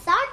60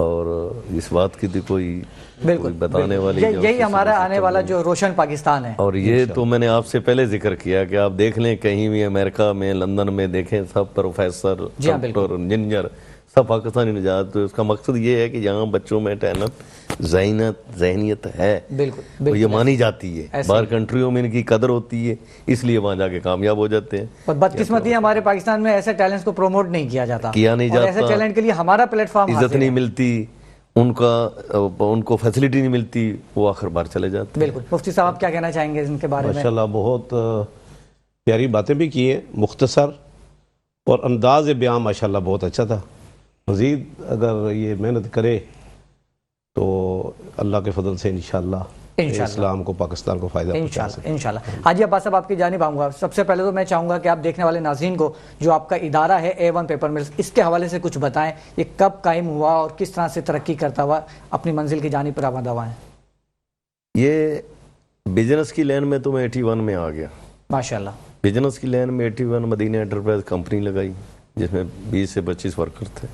اور اس بات کی تو کوئی بالکل بتانے والی یہی ہمارا آنے والا جو روشن پاکستان ہے. اور یہ تو میں نے آپ سے پہلے ذکر کیا کہ آپ دیکھ لیں کہیں بھی امریکہ میں لندن میں دیکھیں سب پروفیسر ڈاکٹر انجینئر سب پاکستانی نجات. تو اس کا مقصد یہ ہے کہ یہاں بچوں میں ٹیلنٹ ذہنیت ہے بالکل یہ مانی جاتی ہے. باہر کنٹریوں میں ان کی قدر ہوتی ہے اس لیے وہاں جا کے کامیاب ہو جاتے ہیں. اور بدقسمتی ہمارے پاکستان میں ایسے ٹیلنٹس کو پروموٹ نہیں کیا جاتا اور ایسے ٹیلنٹ کے لیے ہمارا پلیٹ فارم عزت نہیں ملتی ان کو فیسلٹی نہیں ملتی وہ آخر بار چلے جاتے. بالکل. مفتی صاحب آپ کیا کہنا چاہیں گے ان کے بارے میں؟ ماشاءاللہ بہت پیاری باتیں بھی کی ہیں, مختصر اور انداز بیان ماشاءاللہ بہت اچھا تھا. مزید اگر یہ محنت کرے تو اللہ کے فضل سے انشاءاللہ اسلام کو پاکستان کو فائدہ پہنچا سکتے ہیں انشاءاللہ. حاجی عباس صاحب آپ کی جانب آؤں گا. سب سے پہلے تو میں چاہوں گا کہ آپ دیکھنے والے ناظرین کو جو آپ کا ادارہ ہے A1 پیپر ملز اس کے حوالے سے کچھ بتائیں. یہ کب قائم ہوا اور کس طرح سے ترقی کرتا ہوا اپنی منزل کی جانب پر آمد ہوا ہے؟ یہ بزنس کی لین میں تو میں 81 میں آ گیا. ماشاءاللہ. بزنس کی لین میں 81 مدینہ انٹرپرائز کمپنی لگائی جس میں 20 سے 25 ورکر تھے.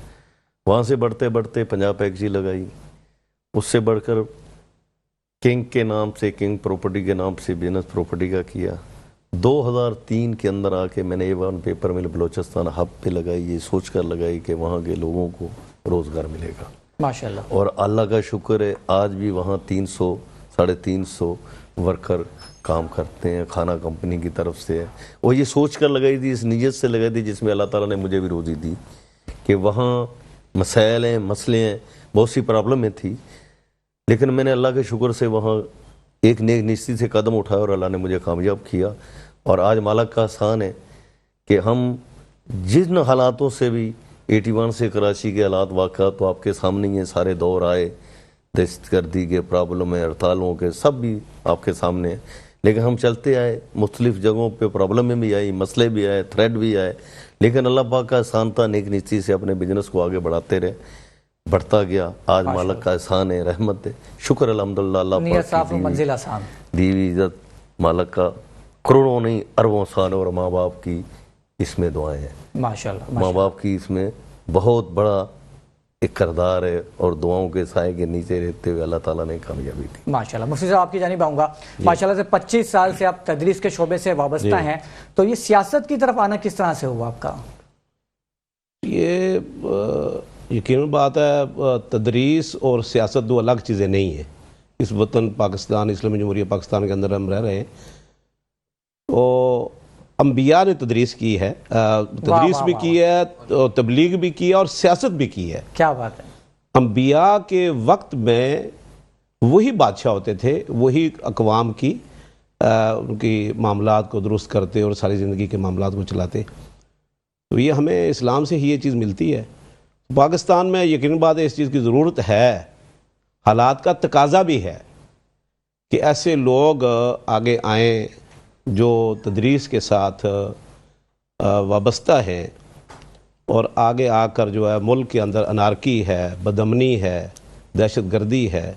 وہاں سے بڑھتے بڑھتے پنجاب پیکجی لگائی. اس سے بڑھ کر کنگ کے نام سے کنگ پراپرٹی کے نام سے بزنس پراپرٹی کا کیا. 2003 کے اندر آ کے میں نے A1 پیپر مل بلوچستان ہب پہ لگائی. یہ سوچ کر لگائی کہ وہاں کے لوگوں کو روزگار ملے گا ماشاءاللہ. اور اللہ کا شکر ہے آج بھی وہاں 300 350 ورکر کام کرتے ہیں. کھانا کمپنی کی طرف سے ہے. وہ یہ سوچ کر لگائی تھی, اس نیت سے لگائی تھی جس میں اللہ تعالیٰ نے مجھے بھی روزی دی کہ وہاں مسائل ہیں مسئلے ہیں بہت سی پرابلمیں تھی لیکن میں نے اللہ کے شکر سے وہاں ایک نیک نیستی سے قدم اٹھایا اور اللہ نے مجھے کامیاب کیا. اور آج مالک کا احسان ہے کہ ہم جن حالاتوں سے بھی 81 سے کراچی کے حالات واقعات تو آپ کے سامنے ہیں, سارے دور آئے, دہشت گردی کے پرابلم ہیں, ہڑتالوں کے, سب بھی آپ کے سامنے ہیں. لیکن ہم چلتے آئے, مختلف جگہوں پہ پرابلمیں بھی آئی, مسئلے بھی آئے, تھریٹ بھی آئے, لیکن اللہ پاک کا احسان تھا, نیک نیتی سے اپنے بزنس کو آگے بڑھاتے رہے, بڑھتا گیا. آج مالک کا احسان ہے, رحمت ہے, شکر الحمدللہ. اللہ نیت صاف و منزل آسان. دیوی عزت مالک کا کروڑوں نہیں اربوں سال اور ماں باپ کی اس میں دعائیں ہیں. ماشاءاللہ. ماں باپ کی اس میں بہت بڑا ایک کردار ہے اور دعاؤں کے سائے کے نیچے رہتے ہوئے اللہ تعالیٰ نے کامیابی دی. ماشاءاللہ. مفتی صاحب آپ کی جانب آؤں گا. ماشاءاللہ سے 25 سال سے آپ تدریس کے شعبے سے وابستہ ہیں, تو یہ سیاست کی طرف آنا کس طرح سے ہوا آپ کا؟ یہ یقیناً بات ہے, تدریس اور سیاست دو الگ چیزیں نہیں ہیں. اس وطن پاکستان اسلامی جمہوریہ پاکستان کے اندر ہم رہ رہے ہیں تو انبیاء نے تدریس کی ہے, تدریس بھی کی ہے, تبلیغ بھی کی ہے اور سیاست بھی کی ہے. کیا بات ہے. انبیاء کے وقت میں وہی بادشاہ ہوتے تھے, وہی اقوام کی ان کی معاملات کو درست کرتے اور ساری زندگی کے معاملات کو چلاتے. تو یہ ہمیں اسلام سے ہی یہ چیز ملتی ہے. پاکستان میں یقیناً بات ہے اس چیز کی ضرورت ہے, حالات کا تقاضا بھی ہے کہ ایسے لوگ آگے آئیں جو تدریس کے ساتھ وابستہ ہیں اور آگے آ کر جو ہے ملک کے اندر انارکی ہے, بدامنی ہے, دہشت گردی ہے,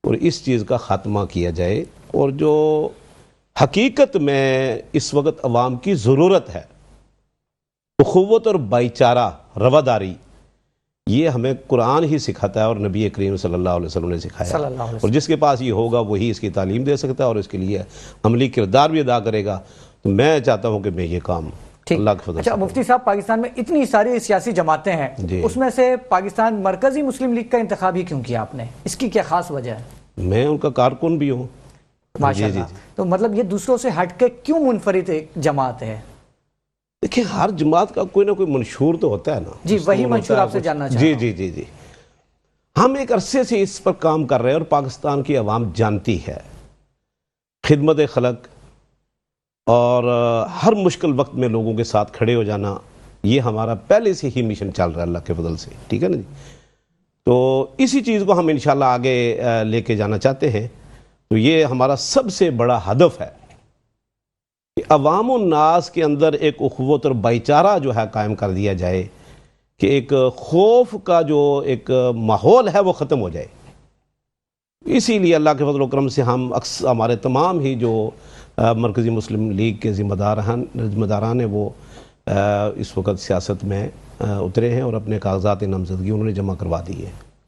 اور اس چیز کا خاتمہ کیا جائے. اور جو حقیقت میں اس وقت عوام کی ضرورت ہے اخوت اور بھائی چارہ, رواداری, یہ ہمیں قرآن ہی سکھاتا ہے اور نبی کریم صلی اللہ علیہ وسلم نے سکھایا. اور جس کے پاس یہ ہوگا وہی اس کی تعلیم دے سکتا ہے اور اس کے لیے عملی کردار بھی ادا کرے گا. تو میں چاہتا ہوں کہ میں یہ کام اللہ کے فضل. اچھا مفتی صاحب, پاکستان میں اتنی ساری سیاسی جماعتیں ہیں, اس میں سے پاکستان مرکزی مسلم لیگ کا انتخاب ہی کیوں کیا آپ نے؟ اس کی کیا خاص وجہ ہے؟ میں ان کا کارکن بھی ہوں. ماشاءاللہ. تو مطلب یہ دوسروں سے ہٹ کے کیوں منفرد ایک جماعت ہے؟ دیکھیں ہر جماعت کا کوئی نہ کوئی منشور تو ہوتا ہے نا. جی وہی منشور آپ سے جاننا چاہتا ہوں. جی ہم ایک عرصے سے اس پر کام کر رہے ہیں اور پاکستان کی عوام جانتی ہے خدمت خلق اور ہر مشکل وقت میں لوگوں کے ساتھ کھڑے ہو جانا, یہ ہمارا پہلے سے ہی مشن چل رہا ہے اللہ کے فضل سے. ٹھیک ہے نا جی. تو اسی چیز کو ہم انشاءاللہ آگے لے کے جانا چاہتے ہیں. تو یہ ہمارا سب سے بڑا ہدف ہے کہ عوام الناس کے اندر ایک اخوت اور بھائی چارہ جو ہے قائم کر دیا جائے, کہ ایک خوف کا جو ایک ماحول ہے وہ ختم ہو جائے. اسی لیے اللہ کے فضل و کرم سے ہمارے تمام ہی جو مرکزی مسلم لیگ کے ذمہ داران ہیں وہ اس وقت سیاست میں اترے ہیں اور اپنے کاغذات نامزدگی انہوں نے جمع کروا دی ہے.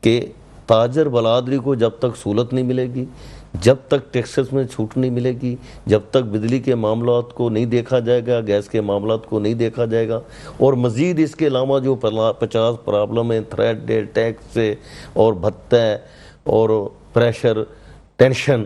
کہ تاجر برادری کو جب تک سہولت نہیں ملے گی، جب تک ٹیکسز میں چھوٹ نہیں ملے گی، جب تک بجلی کے معاملات کو نہیں دیکھا جائے گا، گیس کے معاملات کو نہیں دیکھا جائے گا، اور مزید اس کے علاوہ جو 50 پرابلم ہیں، تھریٹ ہے، ٹیکس سے اور بھتہ اور پریشر، ٹینشن،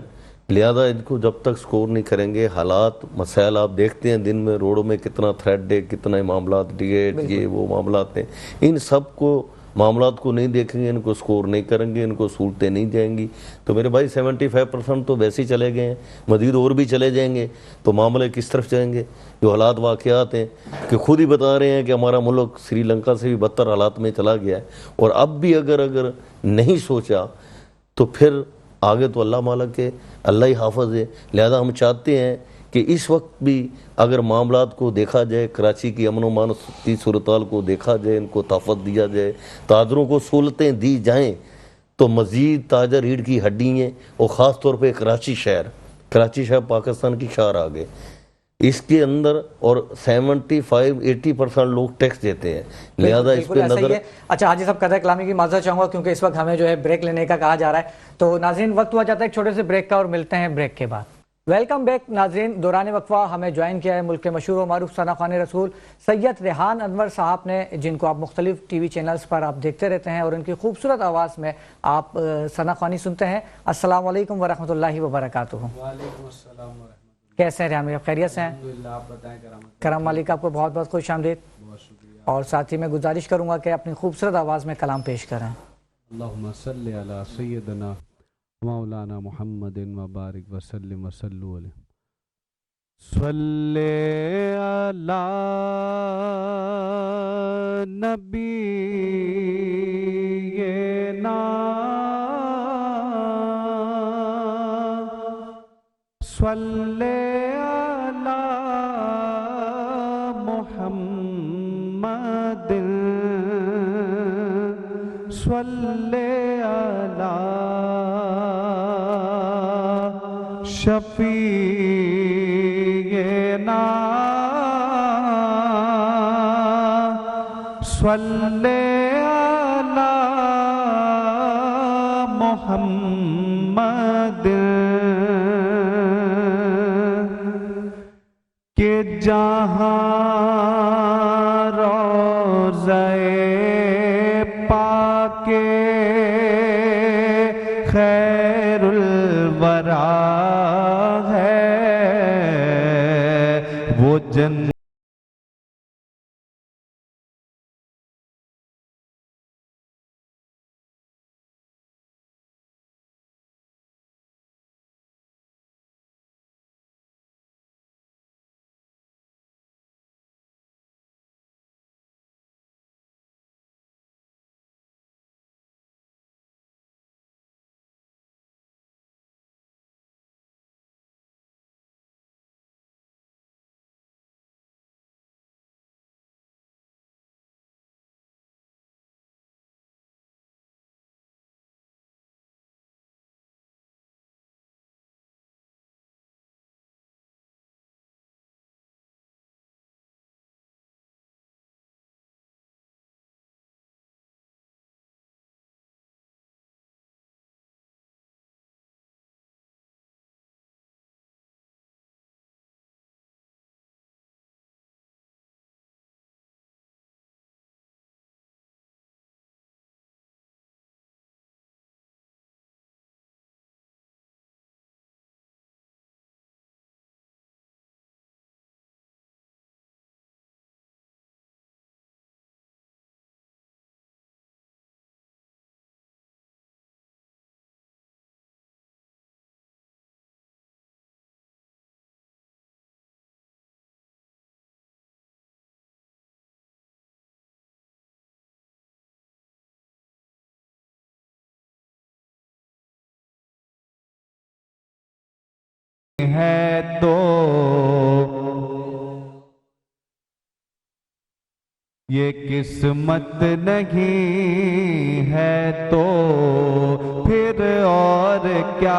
لہذا ان کو جب تک سکور نہیں کریں گے، حالات مسائل آپ دیکھتے ہیں دن میں روڈوں میں کتنا تھریٹ ہے، کتنے معاملات ڈیٹ، یہ وہ معاملات ہیں، ان سب کو معاملات کو نہیں دیکھیں گے، ان کو سکور نہیں کریں گے، ان کو سہولتیں نہیں جائیں گی، تو میرے بھائی 75% تو ویسے ہی چلے گئے ہیں، مزید اور بھی چلے جائیں گے تو معاملے کس طرف جائیں گے؟ جو حالات واقعات ہیں کہ خود ہی بتا رہے ہیں کہ ہمارا ملک سری لنکا سے بھی بدتر حالات میں چلا گیا ہے، اور اب بھی اگر نہیں سوچا تو پھر آگے تو اللہ مالک ہے، اللہ ہی حافظ ہے، لہذا ہم چاہتے ہیں کہ اس وقت بھی اگر معاملات کو دیکھا جائے، کراچی کی امن و امان کی صورتحال کو دیکھا جائے، ان کو تحفظ دیا جائے، تاجروں کو سہولتیں دی جائیں، تو مزید تاجر ریڑھ کی ہڈی ہیں، اور خاص طور پہ کراچی شہر پاکستان کی شہر آگے اس کے اندر، اور 75-80% لوگ ٹیکس دیتے ہیں، لہذا اس پہ بالکل ایسا ہی نظر۔ ہے۔ اچھا حاجی صاحب قدر کلامی کی معذرت چاہوں گا کیونکہ اس وقت ہمیں جو ہے بریک لینے کا کہا جا رہا ہے، تو ناظرین وقت ہوا جاتا ہے ایک چھوٹے سے بریک کا، اور ملتے ہیں بریک کے بعد۔ ویلکم بیک ناظرین، دوران وقفہ ہمیں جوائن کیا ہے ملک کے مشہور و معروف ثنا خوان رسول سید ریحان انور صاحب نے، جن کو آپ مختلف ٹی وی چینلز پر آپ دیکھتے رہتے ہیں، اور ان کی خوبصورت آواز میں آپ ثنا خوانی سنتے ہیں۔ السلام علیکم ورحمۃ اللہ وبرکاتہ۔ وعلیکم السلام ورحمۃ اللہ۔ کیسے ہیں ریحان بھائی، آپ خیریت سے ہیں؟ الحمدللہ، آپ بتائیں کرم مالک آپ کو بہت بہت خوش آمدید، بہت شکریہ۔ اور ساتھ ہی میں گزارش کروں گا کہ اپنی خوبصورت آواز میں کلام پیش کریں۔ اللہم صلی علی سیدنا مولانا محمد وبارک وسلم وصلو علیہ۔ صلی علی نبینا صلی علی محمد صلی علی شفیعنا صلی علی محمد کہ جہاں روضہ پاک خیر الورا ہے، وہ جنت ہے تو یہ قسمت نہیں ہے تو پھر اور کیا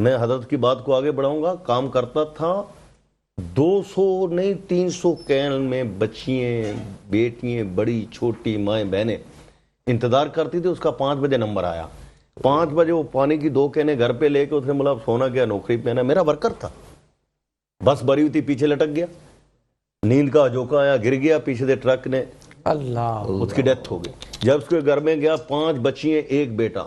میں حضرت کی بات کو آگے بڑھاؤں گا. کام کرتا تھا 200 نہیں 300 کین میں بچیاں بیٹیاں بڑی چھوٹی مائیں بہنیں انتظار کرتی تھی. اس کا 5 بجے نمبر آیا. 5 بجے وہ پانی کی 2 کینیں گھر پہ لے کے اس نے بولا سونا کیا نوکری پہ نا. میرا ورکر تھا, بس بری ہوئی تھی پیچھے لٹک گیا, نیند کا جھونکا آیا گر گیا پیچھے سے ٹرک نے, اللہ, اس کی ڈیتھ ہو گئی. جب اس کے گھر میں گیا 5 بچیاں 1 بیٹا,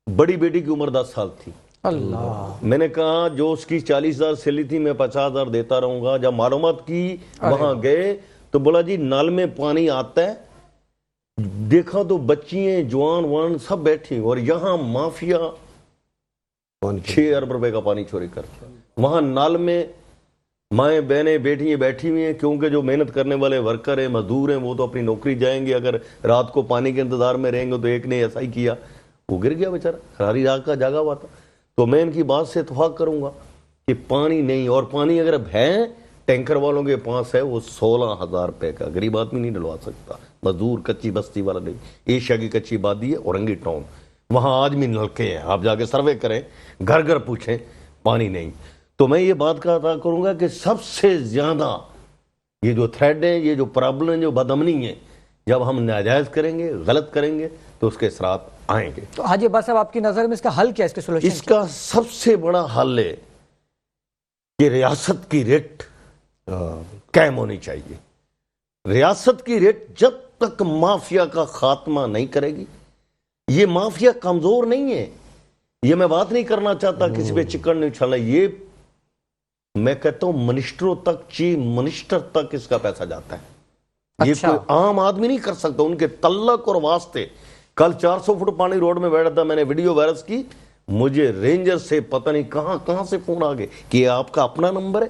بڑی بیٹی کی عمر 10 سال تھی. اللہ. میں نے کہا جو اس کی 40,000 سیلری تھی میں 50,000 دیتا رہوں گا. جب معلومات کی وہاں گئے تو بولا جی نل میں پانی آتا ہے. دیکھا تو بچیاں جوان وان سب بیٹھی, اور یہاں مافیا 6 ارب روپے کا پانی چوری کرتا. وہاں نل میں مائیں بہنیں بیٹی بیٹھی ہوئی ہیں, کیونکہ جو محنت کرنے والے ورکر ہیں مزدور ہیں وہ تو اپنی نوکری جائیں گے. اگر رات کو پانی کے انتظار میں رہیں گے تو ایک نے ایسا ہی کیا, وہ گر گیا بیچارہ, ساری رات کا جاگا ہوا تھا. تو میں ان کی بات سے اتفاق کروں گا کہ پانی نہیں, اور پانی اگر ہے ٹینکر والوں کے پاس ہے وہ 16,000 روپے کا, غریب آدمی نہیں ڈلوا سکتا, مزدور کچی بستی والا نہیں. ایشیا کی کچی بادی ہے اورنگی ٹاؤن, وہاں آج بھی نلکے ہیں, آپ جا کے سروے کریں, گھر گھر پوچھیں, پانی نہیں. تو میں یہ بات کا عطا کروں گا کہ سب سے زیادہ یہ جو تھریڈ ہیں, یہ جو پرابلم ہیں, جو بدامنی ہیں, جب ہم ناجائز کریں گے, غلط کریں گے تو اس کے اثرات آئیں گے. تو حاجی عباس صاحب آپ کی نظر میں اس کا حل کیا ہے, اس کے سولوشن؟ اس کا سب سے بڑا حل ہے کہ ریاست کی ریٹ قائم ہونی چاہیے. ریاست کی ریٹ جب تک مافیا کا خاتمہ نہیں کرے گی, یہ مافیا کمزور نہیں ہے, یہ میں بات نہیں کرنا چاہتا کسی پہ چکن نہیں اچھالنا, یہ میں کہتا ہوں منسٹروں تک, چیف منسٹر تک اس کا پیسہ جاتا ہے. یہ کوئی عام آدمی نہیں کر سکتا, ان کے تعلق اور واسطے. کل 400 فٹ پانی روڈ میں بیٹھا تھا, میں نے ویڈیو وائرس کی, مجھے رینجر سے پتہ نہیں کہاں سے فون آ گئے کہ آپ کا اپنا نمبر ہے.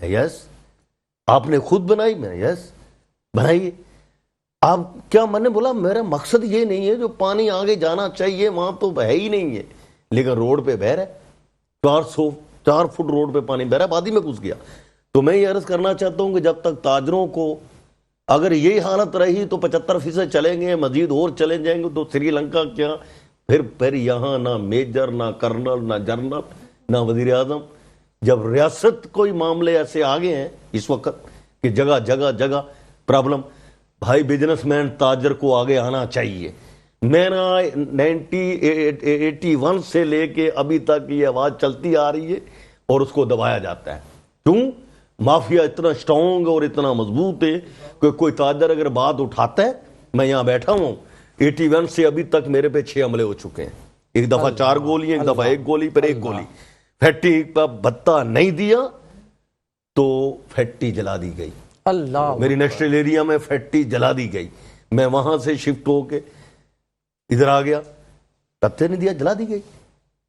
یس. آپ نے خود بنائی؟ میں یس بنائیے. آپ کیا؟ میں نے بولا میرا مقصد یہ نہیں ہے, جو پانی آگے جانا چاہیے وہاں تو ہے ہی نہیں ہے, لیکن روڈ پہ بہ رہا ہے, 4 فٹ روڈ پہ پانی بہ رہا ہے, وادی میں گھس گیا. تو میں یہ عرض کرنا چاہتا ہوں کہ جب تک تاجروں کو اگر یہی حالت رہی تو 75% چلیں گے, مزید اور چلے جائیں گے تو سری لنکا کیا, پھر یہاں نہ میجر نہ کرنل نہ جنرل نہ وزیر اعظم. جب ریاست کوئی معاملے ایسے آگے ہیں اس وقت کہ جگہ جگہ جگہ پرابلم, بھائی بزنس مین تاجر کو آگے آنا چاہیے. میرا 1981 سے لے کے ابھی تک یہ آواز چلتی آ رہی ہے اور اس کو دبایا جاتا ہے. کیوں؟ مافیا اتنا سٹرونگ اور اتنا مضبوط ہے کہ کوئی تاجر اگر بات اٹھاتا ہے, میں یہاں بیٹھا ہوں 81 سے ابھی تک میرے پہ 6 حملے ہو چکے ہیں. ایک دفعہ 4 گولیاں, ایک دفعہ 1 گولی, پھر 1 گولی. فیکٹری کا بھتہ نہیں دیا تو فیکٹری جلا دی گئی. اللہ, میری نیشنل ایریا میں فیکٹری جلا دی گئی. میں وہاں سے شفٹ ہو کے ادھر آ گیا, پتہ نہیں دیا, جلا دی گئی.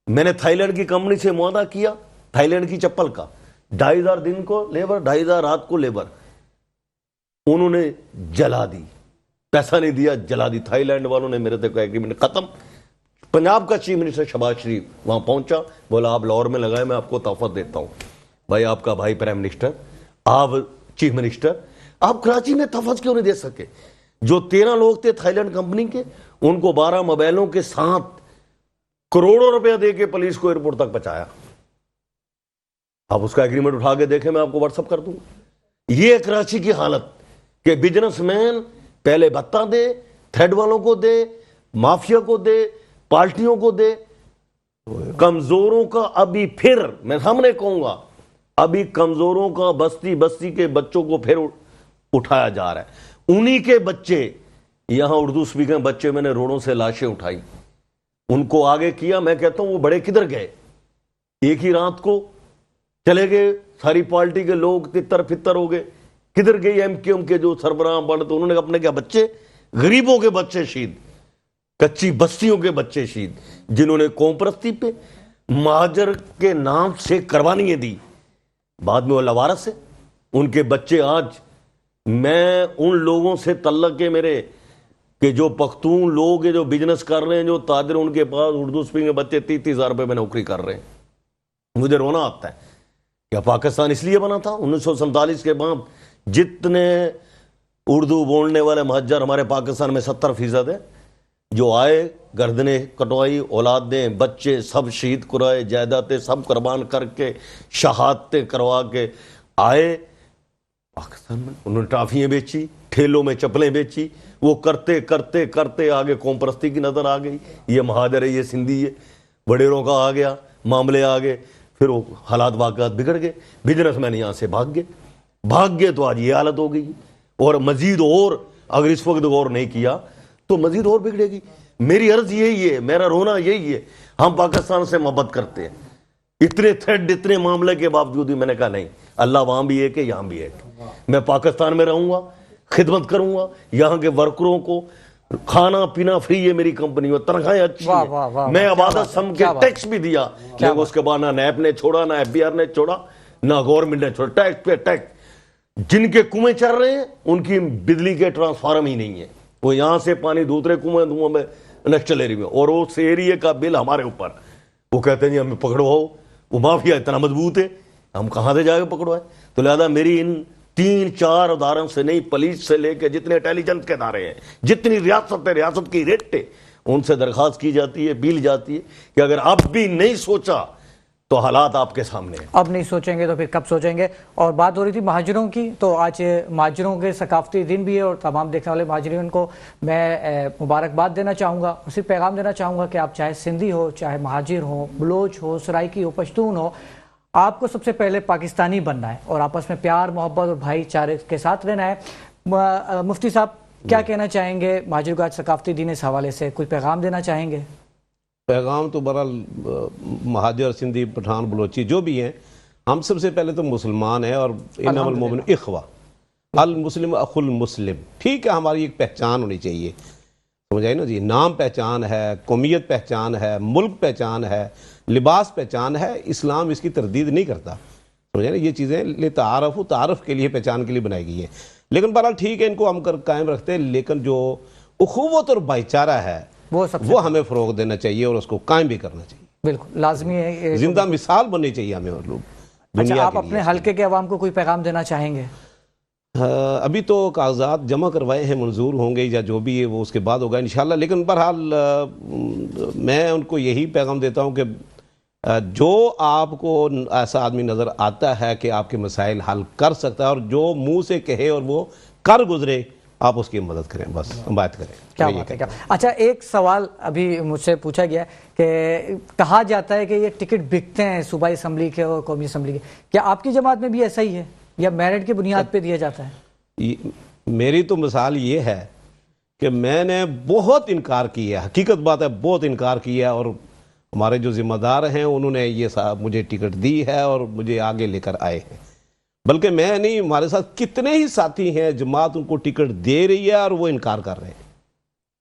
میں نے تھائی لینڈ کی کمپنی سے معاہدہ کیا, تھائی لینڈ کی چپل کا, 2,500 دن کو لیبر, 2,500 رات کو لیبر, انہوں نے جلا دی, پیسہ نہیں دیا, جلا دی. تھائی لینڈ والوں نے میرے سے کوئی ایگریمنٹ ختم. پنجاب کا چیف منسٹر شہباز شریف وہاں پہنچا, بولا آپ لاہور میں لگائے, میں آپ کو تحفظ دیتا ہوں. بھائی آپ کا بھائی پرائم منسٹر, آپ چیف منسٹر, آپ کراچی میں تحفظ کیوں نہیں دے سکے؟ جو 13 لوگ تھے تھائی لینڈ کمپنی کے, ان کو 12 موبائلوں کے ساتھ کروڑوں روپیہ دے کے پولیس کو ایئرپورٹ تک پہنچایا. آپ اس کا ایگریمنٹ اٹھا کے دیکھیں, میں آپ کو واٹس ایپ کر دوں. یہ کراچی کی حالت کہ بزنس مین پہلے بھتہ دے, تھریڈ والوں کو دے, مافیا کو دے, پارٹیوں کو دے, کمزوروں کا ابھی پھر میں سامنے کہوں گا, ابھی کمزوروں کا بستی بستی کے بچوں کو پھر اٹھایا جا رہا ہے. انہی کے بچے یہاں اردو اسپیکر بچے, میں نے روڈوں سے لاشیں اٹھائی, ان کو آگے کیا. میں کہتا ہوں وہ بڑے کدھر گئے؟ ایک ہی رات کو چلے گئے, ساری پارٹی کے لوگ تتر پھتر ہو گئے. کدھر گئی ایم کیو ایم کے جو سربراہ بڑھ, تو انہوں نے اپنے کیا بچے, غریبوں کے بچے شہید, کچی بستیوں کے بچے شہید, جنہوں نے قوم پرستی پہ مہاجر کے نام سے قربانیاں دی, بعد میں وہ لوارث ہے. ان کے بچے آج, میں ان لوگوں سے تعلق ہے میرے کہ جو پختون لوگ ہیں, جو بزنس کر رہے ہیں, جو تاجر, ان کے پاس اردو اسپیکنگ بچے 30,000 روپے میں نوکری کر رہے ہیں. مجھے رونا آتا ہے. کیا پاکستان اس لیے بنا تھا 1947 کے بعد جتنے اردو بولنے والے مہاجر ہمارے پاکستان میں 70% ہے, جو آئے گردنیں کٹوائی، اولادیں بچے سب شہید کرائے، جائیدادیں سب قربان کر کے شہادتیں کروا کے آئے پاکستان میں. انہوں نے ٹافیاں بیچی، ٹھیلوں میں چپلیں بیچی. وہ کرتے کرتے کرتے آگے قوم پرستی کی نظر آ گئی، یہ مہاجر ہے، یہ سندھی ہے، وڈیروں کا آ گیا، معاملے آ گئے. پھر وہ حالات واقعات بگڑ گئے، بزنس مین یہاں سے بھاگ گئے تو آج یہ حالت ہو گئی. اور مزید اور اگر اس وقت غور نہیں کیا تو مزید اور بگڑے گی. میری عرض یہی ہے، میرا رونا یہی ہے. ہم پاکستان سے محبت کرتے ہیں، اتنے تھریڈ اتنے معاملے کے باوجود بھی میں نے کہا نہیں، اللہ وہاں بھی ایک ہے یہاں بھی ایک ہے. میں پاکستان میں رہوں گا، خدمت کروں گا، یہاں کے ورکروں کو کھانا پینا فری ہے، میری کمپنی میں تنخواہیں اچھی ہیں، میں عبادت سمجھ کے ٹیکس بھی دیا. لیکن اس کے بعد نہ نیب نے چھوڑا، نہ ایف بی آر نے چھوڑا، نہ گورنمنٹ نے چھوڑا. ٹیکس پہ ٹیکس. جن کے کنویں چل رہے ہیں ان کی بجلی کے ٹرانسفارم ہی نہیں ہے، وہ یہاں سے پانی دوسرے کنویں میں نیشنل ایریا میں، اور اس ایریے کا بل ہمارے اوپر. وہ کہتے ہیں جی ہمیں پکڑواؤ، وہ مافیا اتنا مضبوط ہے، ہم کہاں سے جا کے پکڑوائے. تو لہذا میری ان 3-4 اداروں سے نہیں، پولیس سے لے کے جتنے انٹیلیجنس کے ادارے ہیں، جتنی ریاست کی ریٹ ہے، ان سے درخواست کی جاتی ہے، بیل جاتی ہے کہ اگر اب بھی نہیں سوچا تو حالات آپ کے سامنے ہیں. اب نہیں سوچیں گے تو پھر کب سوچیں گے. اور بات ہو رہی تھی مہاجروں کی، تو آج مہاجروں کے ثقافتی دن بھی ہے، اور تمام دیکھنے والے مہاجرین کو میں مبارکباد دینا چاہوں گا، اور صرف پیغام دینا چاہوں گا کہ آپ چاہے سندھی ہو، چاہے مہاجر ہو، بلوچ ہو، سرائکی ہو، پشتون ہو، آپ کو سب سے پہلے پاکستانی بننا ہے اور آپس میں پیار محبت اور بھائی چارے کے ساتھ رہنا ہے. مفتی صاحب کیا کہنا چاہیں گے مہاجروں کا ثقافتی دن اس حوالے سے؟ کوئی پیغام دینا چاہیں گے؟ پیغام تو بہرحال مہاجر، سندھی، پٹھان، بلوچی جو بھی ہیں، ہم سب سے پہلے تو مسلمان ہیں، اور انما المؤمنون اخوہ، المسلم اخو المسلم. ٹھیک ہے، ہماری ایک پہچان ہونی چاہیے، سمجھائے نا جی. نام پہچان ہے، قومیت پہچان ہے، ملک پہچان ہے، لباس پہچان ہے. اسلام اس کی تردید نہیں کرتا، سمجھائے نا. یہ چیزیں لتعارف، تعارف کے لیے، پہچان کے لیے بنائی گئی ہیں. لیکن بہرحال ٹھیک ہے، ان کو ہم قائم رکھتے ہیں، لیکن جو اخوت اور بھائی چارہ ہے وہ ہمیں فروغ دینا چاہیے اور اس کو قائم بھی کرنا چاہیے. بالکل لازمی ہے، زندہ مثال بننی چاہیے ہمیں اور لوگ. اچھا، آپ اپنے حلقے کے عوام کو کوئی پیغام دینا چاہیں گے؟ ابھی تو کاغذات جمع کروائے ہیں، منظور ہوں گے یا جو بھی ہے وہ اس کے بعد ہوگا انشاءاللہ. لیکن بہرحال میں ان کو یہی پیغام دیتا ہوں کہ جو آپ کو ایسا آدمی نظر آتا ہے کہ آپ کے مسائل حل کر سکتا ہے، اور جو منہ سے کہے اور وہ کر گزرے، آپ اس کی مدد کریں، بس بات کریں. کیا بات ہے. اچھا، ایک سوال ابھی مجھ سے پوچھا گیا کہ کہا جاتا ہے کہ یہ ٹکٹ بکتے ہیں صوبائی اسمبلی کے اور قومی اسمبلی کے، کیا آپ کی جماعت میں بھی ایسا ہی ہے یا میرٹ کی بنیاد پہ دیا جاتا ہے؟ میری تو مثال یہ ہے کہ میں نے بہت انکار کیا ہے، حقیقت بات ہے، بہت انکار کیا، اور ہمارے جو ذمہ دار ہیں انہوں نے یہ مجھے ٹکٹ دی ہے اور مجھے آگے لے کر آئے ہیں. بلکہ میں نہیں، ہمارے ساتھ کتنے ہی ساتھی ہیں، جماعت ان کو ٹکٹ دے رہی ہے اور وہ انکار کر رہے ہیں.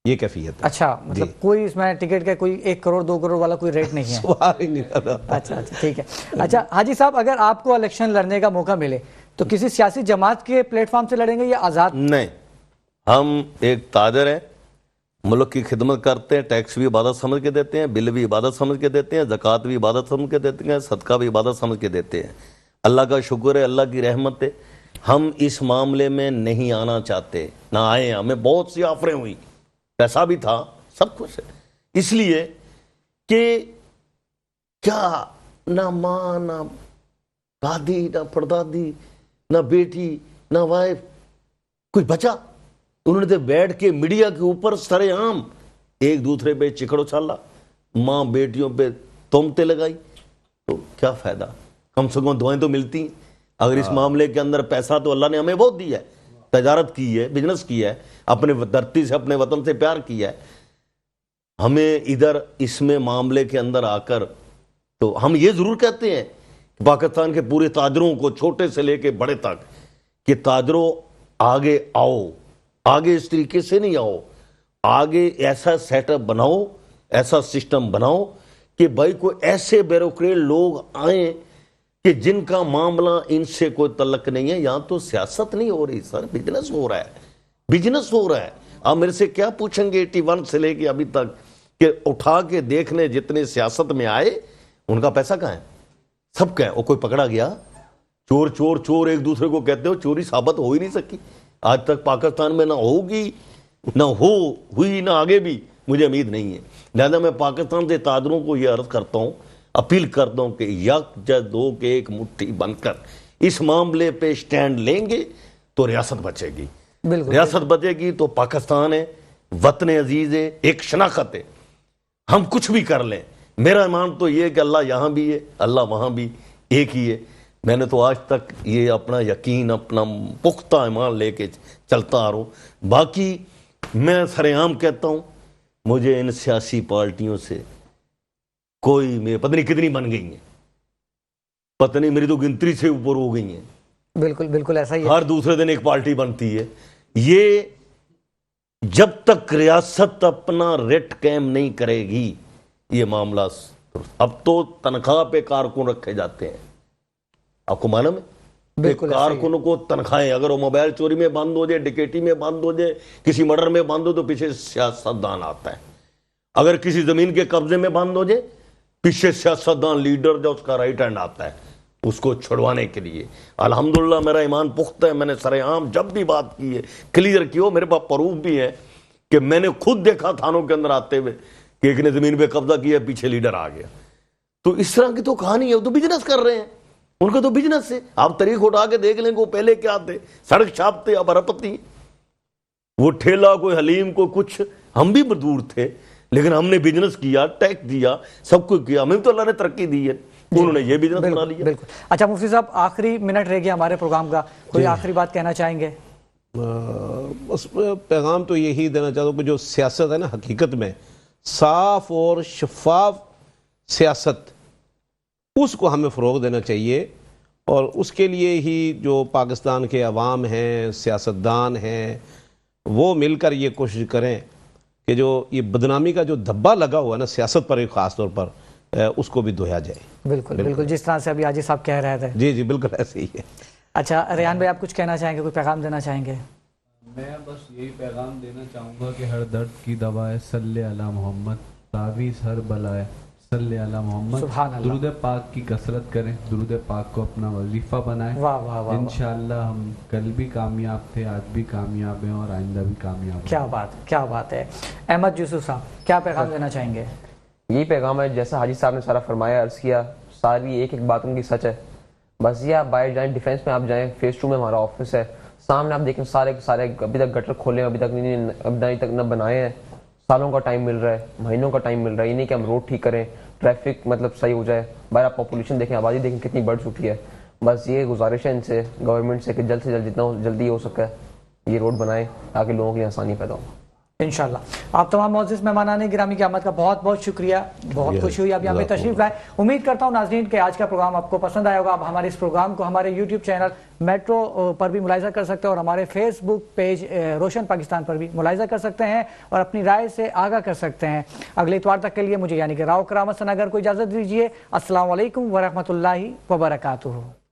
یہ کیفیت ہے. اچھا، مطلب کوئی اس میں ٹکٹ کا کوئی 1 کروڑ 2 کروڑ والا کوئی ریٹ نہیں ہے؟ سوال ہی نہیں کرتا. اچھا ٹھیک ہے. اچھا حاجی صاحب، اگر آپ کو الیکشن لڑنے کا موقع ملے تو کسی سیاسی جماعت کے پلیٹ فارم سے لڑیں گے یا آزاد؟ نہیں، ہم ایک تاجر ہیں، ملک کی خدمت کرتے ہیں، ٹیکس بھی عبادت سمجھ کے دیتے ہیں، بل بھی عبادت سمجھ کے دیتے ہیں، زکوٰۃ بھی عبادت سمجھ کے دیتے ہیں، صدقہ بھی عبادت سمجھ کے دیتے ہیں. اللہ کا شکر ہے، اللہ کی رحمت ہے، ہم اس معاملے میں نہیں آنا چاہتے، نہ آئے. ہمیں بہت سی آفریں ہوئی، پیسہ بھی تھا، سب کچھ ہے، اس لیے کہ کیا نہ ماں، نہ دادی، نہ پردادی، نہ بیٹی، نہ وائف، کچھ بچا. انہوں نے بیٹھ کے میڈیا کے اوپر سر عام ایک دوسرے پہ چکڑ اچھالا، ماں بیٹیوں پہ تہمتیں لگائی. تو کیا فائدہ؟ کم سے کم دعائیں تو ملتی ہیں. اگر اس معاملے کے اندر پیسہ تو اللہ نے ہمیں بہت دیا ہے، تجارت کی ہے، بزنس کیا ہے، اپنے دھرتی سے، اپنے وطن سے پیار کیا ہے. ہمیں ادھر اس میں معاملے کے اندر آ کر تو ہم یہ ضرور کہتے ہیں کہ پاکستان کے پورے تاجروں کو، چھوٹے سے لے کے بڑے تک، کہ تاجروں آگے آؤ، آگے اس طریقے سے نہیں آؤ، آگے ایسا سیٹ اپ بناؤ، ایسا سسٹم بناؤ کہ بھائی کوئی ایسے بیوروکریٹ لوگ آئیں کہ جن کا معاملہ ان سے کوئی تعلق نہیں ہے. یہاں تو سیاست نہیں ہو رہی سر، بزنس ہو رہا ہے، بزنس ہو رہا ہے. آپ میرے سے کیا پوچھیں گے 81 سے لے کے ابھی تک کہ اٹھا کے دیکھنے جتنے سیاست میں آئے ان کا پیسہ کہاں ہے؟ سب کا ہے. اور کوئی پکڑا گیا؟ چور چور چور ایک دوسرے کو کہتے ہو، چوری ثابت ہو ہی نہیں سکی آج تک پاکستان میں، نہ ہوگی، نہ ہوئی، نہ آگے بھی مجھے امید نہیں ہے. لہذا میں پاکستان سے تاجروں کو یہ عرض کرتا ہوں, اپیل کرتا ہوں کہ یکجہت ہو کے ایک مٹھی بن کر اس معاملے پہ سٹینڈ لیں گے تو ریاست بچے گی. بالکل ریاست بچے گی تو پاکستان ہے, وطن عزیز ہے, ایک شناخت ہے. ہم کچھ بھی کر لیں, میرا ایمان تو یہ ہے کہ اللہ یہاں بھی ہے, اللہ وہاں بھی ایک ہی ہے. میں نے تو آج تک یہ اپنا یقین, اپنا پختہ ایمان لے کے چلتا آ رہا ہوں. باقی میں سرعام کہتا ہوں, مجھے ان سیاسی پارٹیوں سے کوئی, میں پتہ نہیں کتنی بن گئی ہیں, پتہ نہیں میری تو گنتی سے اوپر ہو گئی ہیں. بالکل بالکل ایسا ہی ہے. ہر دوسرے دن ایک پارٹی بنتی ہے. یہ جب تک ریاست اپنا ریٹ قائم نہیں کرے گی یہ معاملہ. اب تو تنخواہ پہ کارکن رکھے جاتے ہیں, آپ کو معلوم ہے, بالکل کارکنوں کو تنخواہیں, اگر وہ موبائل چوری میں بند ہو جائے, ڈکیٹی میں بند ہو جائے, کسی مرڈر میں بند ہو تو پیچھے سیاستدان آتا ہے. اگر کسی زمین کے قبضے میں بند ہو جائے, پیچھے سیاستدان, لیڈر جو اس کا رائٹ ہینڈ آتا ہے اس کو چھڑوانے کے لیے. الحمدللہ میرا ایمان پختہ ہے, میں نے سرعام جب بھی بات کی ہے کلیئر کی ہو, میرے پاس پروف بھی ہے کہ میں نے خود دیکھا تھانوں کے اندر آتے ہوئے کہ ایک نے زمین پہ قبضہ کیا, پیچھے لیڈر آ گیا. تو اس طرح کی تو کہانی ہے, وہ تو بزنس کر رہے ہیں, ان کا تو بزنس ہے. آپ تاریخ اٹھا کے دیکھ لیں کہ وہ پہلے کیا تھے, سڑک چھاپتے, اب اربپتی. وہ ٹھیلا, کوئی حلیم, کوئی کچھ, ہم بھی دور تھے لیکن ہم نے بزنس کیا, ٹیکس دیا, سب کچھ کیا. ہمیں تو اللہ نے ترقی دی ہے, انہوں نے یہ بزنس بنا لیا. بالکل. اچھا مفتی صاحب, آخری منٹ رہ گیا ہمارے پروگرام کا, کوئی آخری بات کہنا چاہیں گے؟ بس پیغام تو یہی دینا چاہتا ہوں کہ جو سیاست ہے نا, حقیقت میں صاف اور شفاف سیاست, اس کو ہمیں فروغ دینا چاہیے. اور اس کے لیے ہی جو پاکستان کے عوام ہیں, سیاستدان ہیں, وہ مل کر یہ کوشش کریں کہ جو یہ بدنامی کا جو دھبا لگا ہوا ہے نا سیاست پر, خاص طور پر, اس کو بھی دھویا جائے. بالکل بالکل, جس طرح سے ابھی حاجی صاحب کہہ رہے تھے. جی جی بالکل ایسے ہی ہے. اچھا ریان بھائی, آپ کچھ کہنا چاہیں گے, کوئی پیغام دینا چاہیں گے؟ میں بس یہی پیغام دینا چاہوں گا کہ ہر درد کی دوا ہے صلی علی محمد, تعویذ ہر بلا ہے صلی علی محمد. سبحان اللہ. درود پاک کی کثرت کریں, درود پاک کو اپنا وظیفہ بنائیں. واہ واہ واہ, انشاءاللہ ہم کل بھی کامیاب تھے, آج بھی کامیاب ہیں اور آئندہ بھی کامیاب ہیں. کیا بات, کیا بات ہے. احمد یوسف صاحب, کیا پیغام دینا چاہیں گے؟ یہی پیغام ہے جیسا حاجی صاحب نے سارا فرمایا, عرض کیا, ساری ایک ایک بات ان کی سچ ہے. بس یہ آپ باہر جائیں, ڈیفینس میں آپ جائیں, فیس 2 میں ہمارا آفس ہے, سامنے آپ دیکھیں سارے ابھی تک گٹر کھولے ہیں, ابھی تک نہ بنائے ہیں. سالوں کا ٹائم مل رہا ہے, مہینوں کا ٹائم مل رہا ہے. یہ نہیں کہ ہم روڈ ٹھیک کریں, ٹریفک مطلب صحیح ہو جائے. باہر آپ پاپولیشن دیکھیں, آبادی دیکھیں کتنی بڑھ چکی ہے. بس یہ گزارش ہے ان سے, گورنمنٹ سے, کہ جلد سے جلد جتنا جلدی ہو سکے یہ روڈ بنائیں تاکہ لوگوں کے لیے آسانی پیدا ہو. انشاءاللہ. آپ تمام معزز مہمانان گرامی کی آمد کا بہت بہت شکریہ, بہت خوشی ہوئی آپ یہاں پہ تشریف لائے. امید کرتا ہوں ناظرین کہ آج کا پروگرام آپ کو پسند آیا ہوگا. آپ ہمارے اس پروگرام کو ہمارے یوٹیوب چینل میٹرو پر بھی ملاحظہ کر سکتے ہیں, اور ہمارے فیس بک پیج روشن پاکستان پر بھی ملاحظہ کر سکتے ہیں, اور اپنی رائے سے آگاہ کر سکتے ہیں. اگلے اتوار تک کے لیے مجھے یعنی کہ راؤ کرامت ثناگر کو اجازت دیجیے. السلام علیکم ورحمۃ اللہ وبرکاتہ.